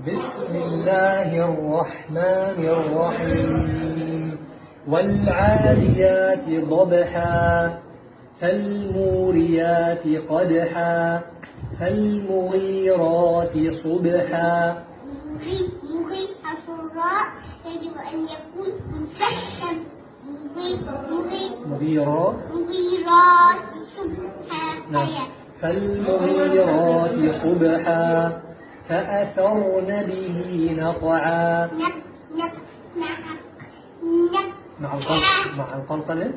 بسم الله الرحمن الرحيم والعاديات ضبحا فالموريات قدحا فالمغيرات صبحا. مغي حرف الراء يجب أن يكون مسكن. مغيرات صبحا. فالمغيرات صبحا فأثرن به نقعا. مع القلقلة.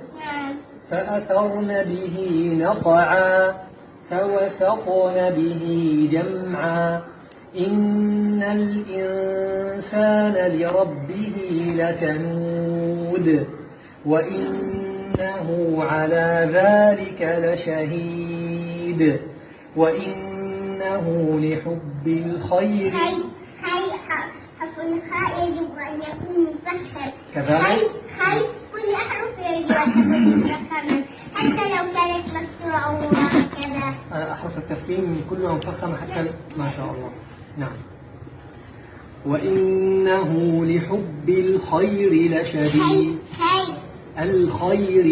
فأثرن به نقعا فوسطن به جمعا. إن الإنسان لربه لكنود وإنه على ذلك لشهيد وإنه لحب الخير. حرف الخاء يجب أن يكون مفخم. كذلك كل أحرف يجب أن تكون مفخمة حتى لو كانت مكسورة أو هكذا. أحرف التفخيم كلها مفخمة حتى ما شاء الله. نعم. وإنه لحب الخير لشديد. الخير.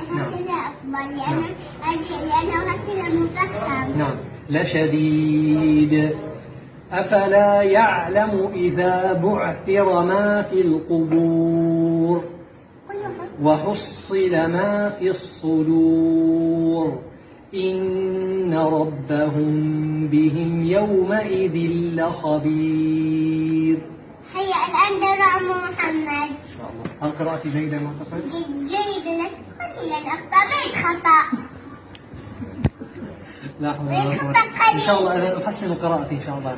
هكذا أفضل لأنه هكذا مفخم. نعم. لشديد. أفلا يعلم إذا بعثر ما في القبور وحصل ما في الصدور إن ربهم بهم يومئذ لخبير. هيا الآن دور عمو محمد. إن شاء الله. هل قرأت جيدا معتصم؟ جيدا لك قليلا أخطأت خطأ. لا حول ولا قوة. إن شاء الله أنا أحسن قراءتي إن شاء الله.